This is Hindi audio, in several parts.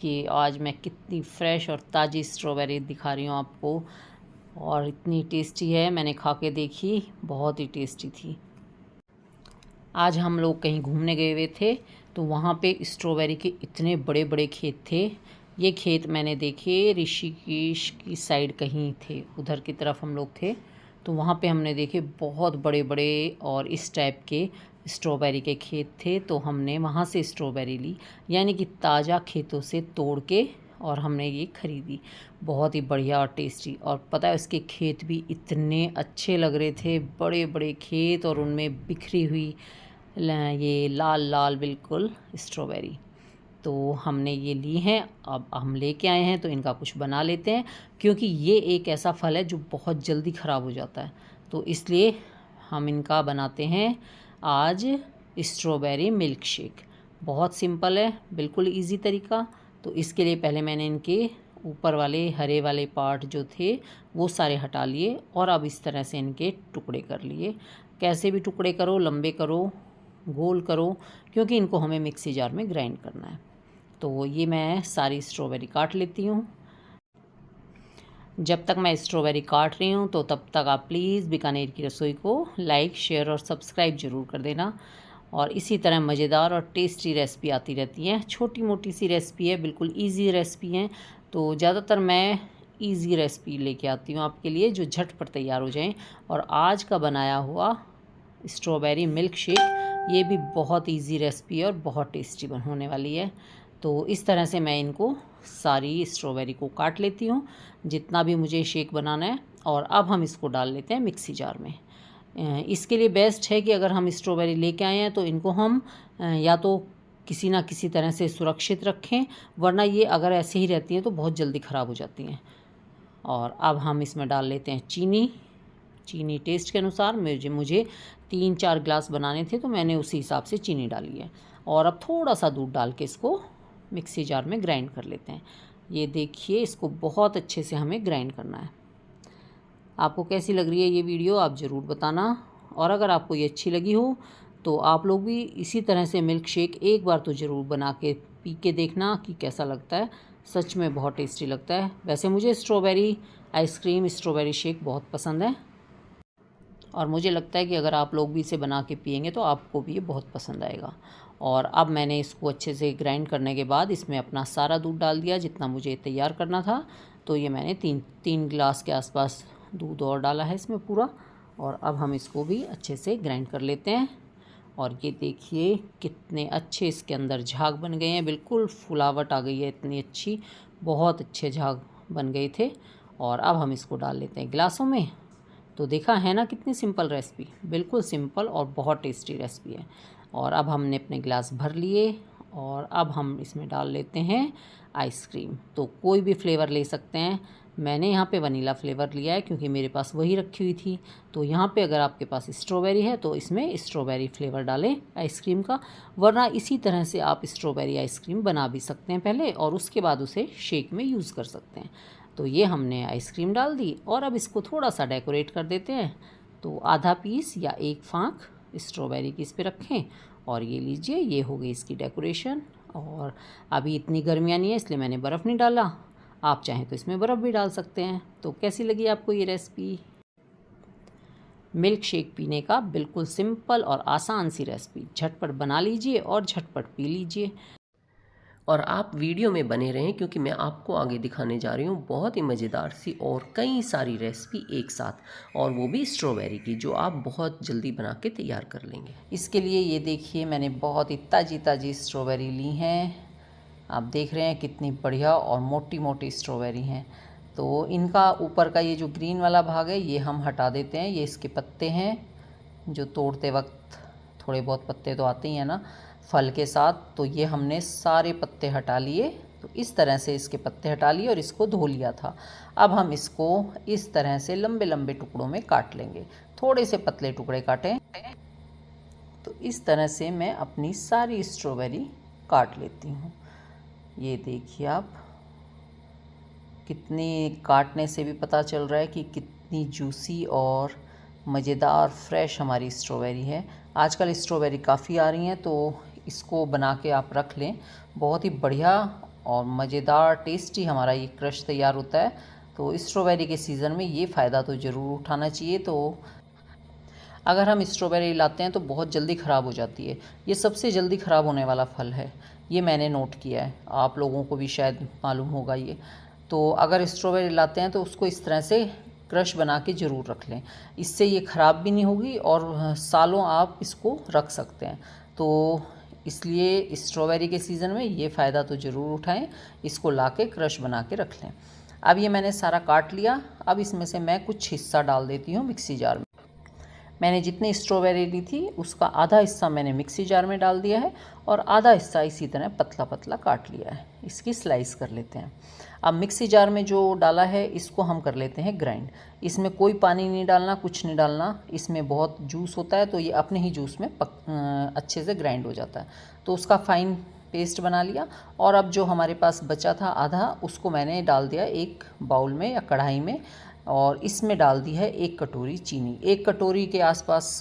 कि आज मैं कितनी फ्रेश और ताज़ी स्ट्रॉबेरी दिखा रही हूँ आपको, और इतनी टेस्टी है। मैंने खा के देखी, बहुत ही टेस्टी थी। आज हम लोग कहीं घूमने गए हुए थे, तो वहाँ पे स्ट्रॉबेरी के इतने बड़े बड़े खेत थे। ये खेत मैंने देखे ऋषिकेश की साइड कहीं थे, उधर की तरफ हम लोग थे। तो वहाँ पे हमने देखे बहुत बड़े बड़े और इस टाइप के स्ट्रॉबेरी के खेत थे। तो हमने वहाँ से स्ट्रॉबेरी ली, यानी कि ताज़ा खेतों से तोड़ के, और हमने ये ख़रीदी। बहुत ही बढ़िया और टेस्टी। और पता है उसके खेत भी इतने अच्छे लग रहे थे, बड़े बड़े खेत, और उनमें बिखरी हुई ये लाल लाल बिल्कुल स्ट्रॉबेरी। तो हमने ये ली हैं, अब हम लेके आए हैं तो इनका कुछ बना लेते हैं, क्योंकि ये एक ऐसा फल है जो बहुत जल्दी ख़राब हो जाता है। तो इसलिए हम इनका बनाते हैं आज स्ट्रॉबेरी मिल्क शेक। बहुत सिंपल है, बिल्कुल इजी तरीका। तो इसके लिए पहले मैंने इनके ऊपर वाले हरे वाले पार्ट जो थे वो सारे हटा लिए, और अब इस तरह से इनके टुकड़े कर लिए। कैसे भी टुकड़े करो, लंबे करो, गोल करो, क्योंकि इनको हमें मिक्सी जार में ग्राइंड करना है। तो ये मैं सारी स्ट्रॉबेरी काट लेती हूँ। जब तक मैं स्ट्रॉबेरी काट रही हूँ तो तब तक आप प्लीज़ बीकानेर की रसोई को लाइक, शेयर और सब्सक्राइब ज़रूर कर देना। और इसी तरह मज़ेदार और टेस्टी रेसिपी आती रहती हैं। छोटी मोटी सी रेसिपी है, बिल्कुल ईजी रेसिपी है। तो ज़्यादातर मैं ईजी रेसिपी लेके आती हूँ आपके लिए, जो झटपट तैयार हो जाएँ। और आज का बनाया हुआ स्ट्रॉबेरी मिल्क शेक, ये भी बहुत इजी रेसिपी है और बहुत टेस्टी होने वाली है। तो इस तरह से मैं इनको सारी स्ट्रॉबेरी को काट लेती हूँ, जितना भी मुझे शेक बनाना है। और अब हम इसको डाल लेते हैं मिक्सी जार में। इसके लिए बेस्ट है कि अगर हम स्ट्रॉबेरी लेके आए हैं तो इनको हम या तो किसी ना किसी तरह से सुरक्षित रखें, वरना ये अगर ऐसे ही रहती हैं तो बहुत जल्दी ख़राब हो जाती हैं। और अब हम इसमें डाल लेते हैं चीनी टेस्ट के अनुसार। मुझे 3-4 ग्लास बनाने थे, तो मैंने उसी हिसाब से चीनी डाली है। और अब थोड़ा सा दूध डाल के इसको मिक्सी जार में ग्राइंड कर लेते हैं। ये देखिए, इसको बहुत अच्छे से हमें ग्राइंड करना है। आपको कैसी लग रही है ये वीडियो, आप ज़रूर बताना। और अगर आपको ये अच्छी लगी हो तो आप लोग भी इसी तरह से मिल्क शेक एक बार तो ज़रूर बना के पी के देखना कि कैसा लगता है। सच में बहुत टेस्टी लगता है। वैसे मुझे स्ट्रॉबेरी आइसक्रीम, स्ट्रॉबेरी शेक बहुत पसंद है, और मुझे लगता है कि अगर आप लोग भी इसे बना के पिएंगे तो आपको भी ये बहुत पसंद आएगा। और अब मैंने इसको अच्छे से ग्राइंड करने के बाद इसमें अपना सारा दूध डाल दिया, जितना मुझे तैयार करना था। तो ये मैंने तीन गिलास के आसपास दूध और डाला है इसमें पूरा। और अब हम इसको भी अच्छे से ग्राइंड कर लेते हैं। और ये देखिए कितने अच्छे इसके अंदर झाग बन गए हैं, बिल्कुल फुलावट आ गई है इतनी अच्छी, बहुत अच्छे झाग बन गए थे। और अब हम इसको डाल लेते हैं गिलासों में। तो देखा है ना कितनी सिंपल रेसिपी, बिल्कुल सिंपल और बहुत टेस्टी रेसिपी है। और अब हमने अपने गिलास भर लिए, और अब हम इसमें डाल लेते हैं आइसक्रीम। तो कोई भी फ्लेवर ले सकते हैं। मैंने यहाँ पे वनीला फ्लेवर लिया है, क्योंकि मेरे पास वही रखी हुई थी। तो यहाँ पे अगर आपके पास स्ट्रॉबेरी है तो इसमें स्ट्रॉबेरी फ्लेवर डालें आइसक्रीम का, वरना इसी तरह से आप स्ट्रॉबेरी आइसक्रीम बना भी सकते हैं पहले, और उसके बाद उसे शेक में यूज़ कर सकते हैं। तो ये हमने आइसक्रीम डाल दी, और अब इसको थोड़ा सा डेकोरेट कर देते हैं। तो आधा पीस या एक फाँक स्ट्रॉबेरी की इस पर रखें, और ये लीजिए, ये हो गई इसकी डेकोरेशन। और अभी इतनी गर्मियाँ नहीं है, इसलिए मैंने बर्फ़ नहीं डाला। आप चाहें तो इसमें बर्फ़ भी डाल सकते हैं। तो कैसी लगी आपको ये रेसिपी? मिल्क शेक पीने का बिल्कुल सिंपल और आसान सी रेसिपी, झटपट बना लीजिए और झटपट पी लीजिए। और आप वीडियो में बने रहें, क्योंकि मैं आपको आगे दिखाने जा रही हूँ बहुत ही मज़ेदार सी और कई सारी रेसिपी एक साथ, और वो भी स्ट्रॉबेरी की, जो आप बहुत जल्दी बना के तैयार कर लेंगे। इसके लिए ये देखिए, मैंने बहुत ही ताज़ी ताज़ी स्ट्रॉबेरी ली हैं। आप देख रहे हैं कितनी बढ़िया और मोटी मोटी स्ट्रॉबेरी हैं। तो इनका ऊपर का ये जो ग्रीन वाला भाग है ये हम हटा देते हैं। ये इसके पत्ते हैं, जो तोड़ते वक्त थोड़े बहुत पत्ते तो आते ही हैं ना फल के साथ। तो ये हमने सारे पत्ते हटा लिए। तो इस तरह से इसके पत्ते हटा लिए और इसको धो लिया था। अब हम इसको इस तरह से लंबे लंबे टुकड़ों में काट लेंगे। थोड़े से पतले टुकड़े काटें। तो इस तरह से मैं अपनी सारी स्ट्रॉबेरी काट लेती हूँ। ये देखिए आप, कितनी काटने से भी पता चल रहा है कि कितनी जूसी और मज़ेदार फ्रेश हमारी स्ट्रॉबेरी है। आजकल स्ट्रॉबेरी काफ़ी आ रही हैं, तो इसको बना के आप रख लें। बहुत ही बढ़िया और मज़ेदार टेस्टी हमारा ये क्रश तैयार होता है। तो स्ट्रॉबेरी के सीज़न में ये फ़ायदा तो ज़रूर उठाना चाहिए। तो अगर हम स्ट्रॉबेरी लाते हैं तो बहुत जल्दी ख़राब हो जाती है, ये सबसे जल्दी ख़राब होने वाला फल है, ये मैंने नोट किया है, आप लोगों को भी शायद मालूम होगा ये। तो अगर स्ट्रॉबेरी लाते हैं तो उसको इस तरह से क्रश बना के ज़रूर रख लें, इससे ये ख़राब भी नहीं होगी और सालों आप इसको रख सकते हैं। तो इसलिए स्ट्रॉबेरी के सीज़न में ये फ़ायदा तो ज़रूर उठाएं, इसको ला के क्रश बना के रख लें। अब ये मैंने सारा काट लिया, अब इसमें से मैं कुछ हिस्सा डाल देती हूँ मिक्सी जार में। मैंने जितनी स्ट्रॉबेरी ली थी उसका आधा हिस्सा मैंने मिक्सी जार में डाल दिया है और आधा हिस्सा इसी तरह पतला पतला काट लिया है, इसकी स्लाइस कर लेते हैं। अब मिक्सी जार में जो डाला है इसको हम कर लेते हैं ग्राइंड। इसमें कोई पानी नहीं डालना, कुछ नहीं डालना, इसमें बहुत जूस होता है तो ये अपने ही जूस में अच्छे से ग्राइंड हो जाता है। तो उसका फाइन पेस्ट बना लिया और अब जो हमारे पास बचा था आधा, उसको मैंने डाल दिया एक बाउल में या कढ़ाई में और इसमें डाल दी है 1 कटोरी चीनी। 1 कटोरी के आसपास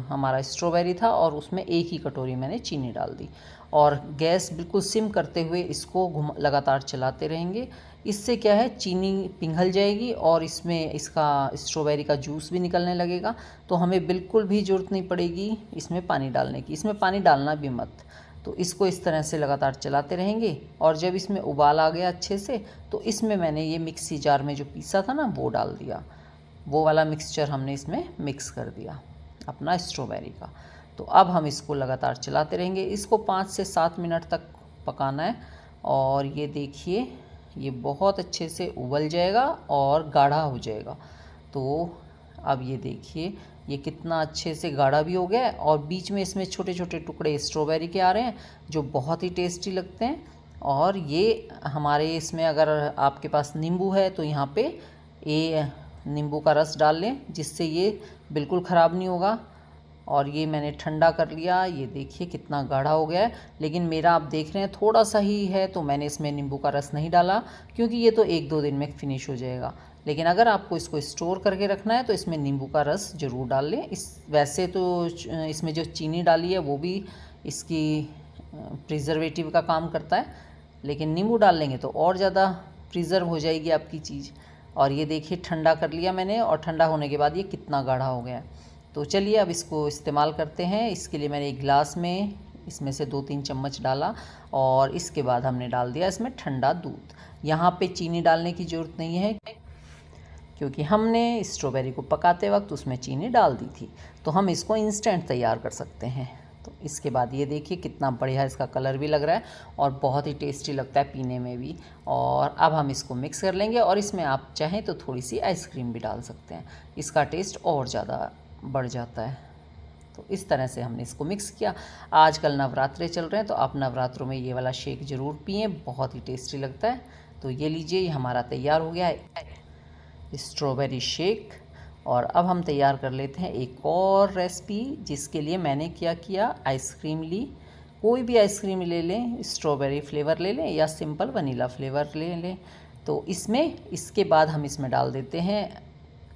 हमारा स्ट्रॉबेरी था और उसमें 1 ही कटोरी मैंने चीनी डाल दी और गैस बिल्कुल सिम करते हुए इसको लगातार चलाते रहेंगे। इससे क्या है, चीनी पिघल जाएगी और इसमें इसका स्ट्रॉबेरी का जूस भी निकलने लगेगा। तो हमें बिल्कुल भी ज़रूरत नहीं पड़ेगी इसमें पानी डालने की, इसमें पानी डालना भी मत। तो इसको इस तरह से लगातार चलाते रहेंगे और जब इसमें उबाल आ गया अच्छे से तो इसमें मैंने ये मिक्सी जार में जो पीसा था ना वो डाल दिया, वो वाला मिक्सचर हमने इसमें मिक्स कर दिया अपना स्ट्रॉबेरी का। तो अब हम इसको लगातार चलाते रहेंगे, इसको 5 से 7 मिनट तक पकाना है और ये देखिए ये बहुत अच्छे से उबल जाएगा और गाढ़ा हो जाएगा। तो अब ये देखिए ये कितना अच्छे से गाढ़ा भी हो गया है और बीच में इसमें छोटे छोटे टुकड़े स्ट्रॉबेरी के आ रहे हैं जो बहुत ही टेस्टी लगते हैं। और ये हमारे इसमें अगर आपके पास नींबू है तो यहाँ पे ये नींबू का रस डाल लें जिससे ये बिल्कुल ख़राब नहीं होगा। और ये मैंने ठंडा कर लिया, ये देखिए कितना गाढ़ा हो गया है, लेकिन मेरा आप देख रहे हैं थोड़ा सा ही है तो मैंने इसमें नींबू का रस नहीं डाला क्योंकि ये तो 1-2 दिन में फिनिश हो जाएगा। लेकिन अगर आपको इसको स्टोर करके रखना है तो इसमें नींबू का रस ज़रूर डाल लें। वैसे तो इसमें जो चीनी डाली है वो भी इसकी प्रिजर्वेटिव का काम करता है, लेकिन नींबू डाल लेंगे तो और ज़्यादा प्रिजर्व हो जाएगी आपकी चीज़। और ये देखिए ठंडा कर लिया मैंने और ठंडा होने के बाद ये कितना गाढ़ा हो गया है। तो चलिए अब इसको इस्तेमाल करते हैं। इसके लिए मैंने एक गिलास में इसमें से 2-3 चम्मच डाला और इसके बाद हमने डाल दिया इसमें ठंडा दूध। यहाँ पे चीनी डालने की ज़रूरत नहीं है क्योंकि हमने स्ट्रॉबेरी को पकाते वक्त उसमें चीनी डाल दी थी, तो हम इसको इंस्टेंट तैयार कर सकते हैं। तो इसके बाद ये देखिए कितना बढ़िया इसका कलर भी लग रहा है और बहुत ही टेस्टी लगता है पीने में भी। और अब हम इसको मिक्स कर लेंगे और इसमें आप चाहें तो थोड़ी सी आइसक्रीम भी डाल सकते हैं, इसका टेस्ट और ज़्यादा बढ़ जाता है। तो इस तरह से हमने इसको मिक्स किया। आजकल नवरात्रे चल रहे हैं तो आप नवरात्रों में ये वाला शेक ज़रूर पिएं, बहुत ही टेस्टी लगता है। तो ये लीजिए ये हमारा तैयार हो गया है स्ट्रॉबेरी शेक। और अब हम तैयार कर लेते हैं एक और रेसिपी, जिसके लिए मैंने क्या किया, आइसक्रीम ली, कोई भी आइसक्रीम ले लें, स्ट्रॉबेरी फ्लेवर ले लें या सिंपल वनीला फ्लेवर ले लें। तो इसके बाद हम इसमें डाल देते हैं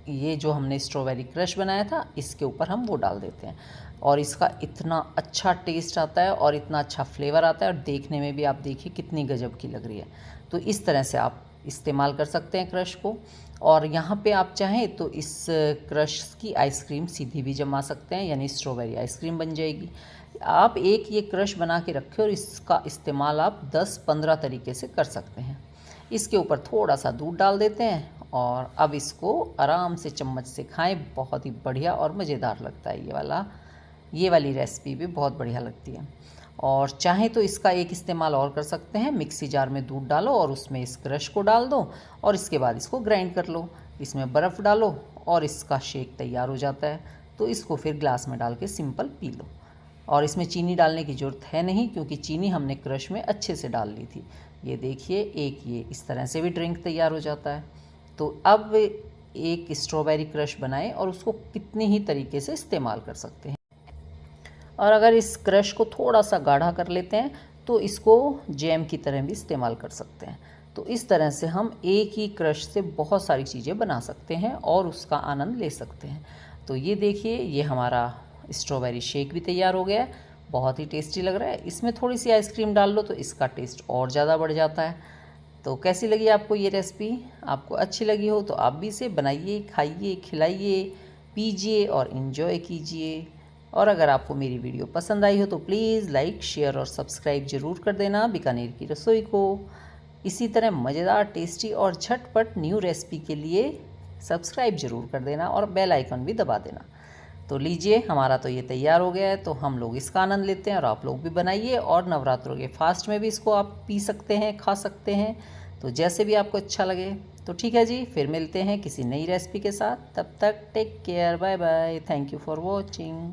ये जो हमने स्ट्रॉबेरी क्रश बनाया था, इसके ऊपर हम वो डाल देते हैं और इसका इतना अच्छा टेस्ट आता है और इतना अच्छा फ्लेवर आता है और देखने में भी आप देखिए कितनी गजब की लग रही है। तो इस तरह से आप इस्तेमाल कर सकते हैं क्रश को। और यहाँ पे आप चाहें तो इस क्रश की आइसक्रीम सीधी भी जमा सकते हैं, यानी स्ट्रॉबेरी आइसक्रीम बन जाएगी। आप एक ये क्रश बना के रखें और इसका इस्तेमाल आप 10-15 तरीके से कर सकते हैं। इसके ऊपर थोड़ा सा दूध डाल देते हैं और अब इसको आराम से चम्मच से खाएं, बहुत ही बढ़िया और मज़ेदार लगता है। ये वाली रेसिपी भी बहुत बढ़िया लगती है। और चाहें तो इसका एक इस्तेमाल और कर सकते हैं, मिक्सी जार में दूध डालो और उसमें इस क्रश को डाल दो और इसके बाद इसको ग्राइंड कर लो, इसमें बर्फ़ डालो और इसका शेक तैयार हो जाता है। तो इसको फिर ग्लास में डाल के सिंपल पी लो और इसमें चीनी डालने की ज़रूरत है नहीं क्योंकि चीनी हमने क्रश में अच्छे से डाल ली थी। ये देखिए एक ये इस तरह से भी ड्रिंक तैयार हो जाता है। तो अब एक स्ट्रॉबेरी क्रश बनाएं और उसको कितनी ही तरीके से इस्तेमाल कर सकते हैं। और अगर इस क्रश को थोड़ा सा गाढ़ा कर लेते हैं तो इसको जैम की तरह भी इस्तेमाल कर सकते हैं। तो इस तरह से हम एक ही क्रश से बहुत सारी चीज़ें बना सकते हैं और उसका आनंद ले सकते हैं। तो ये देखिए ये हमारा स्ट्रॉबेरी शेक भी तैयार हो गया है, बहुत ही टेस्टी लग रहा है। इसमें थोड़ी सी आइसक्रीम डाल लो तो इसका टेस्ट और ज़्यादा बढ़ जाता है। तो कैसी लगी आपको ये रेसिपी? आपको अच्छी लगी हो तो आप भी इसे बनाइए, खाइए, खिलाइए, पीजिए और इन्जॉय कीजिए। और अगर आपको मेरी वीडियो पसंद आई हो तो प्लीज़ लाइक, शेयर और सब्सक्राइब ज़रूर कर देना बीकानेर की रसोई को। इसी तरह मज़ेदार, टेस्टी और झटपट न्यू रेसिपी के लिए सब्सक्राइब ज़रूर कर देना और बेल आइकन भी दबा देना। तो लीजिए, हमारा तो ये तैयार हो गया है, तो हम लोग इसका आनंद लेते हैं और आप लोग भी बनाइए। और नवरात्रों के फास्ट में भी इसको आप पी सकते हैं, खा सकते हैं, तो जैसे भी आपको अच्छा लगे। तो ठीक है जी, फिर मिलते हैं किसी नई रेसिपी के साथ। तब तक take care, bye bye, thank you for watching.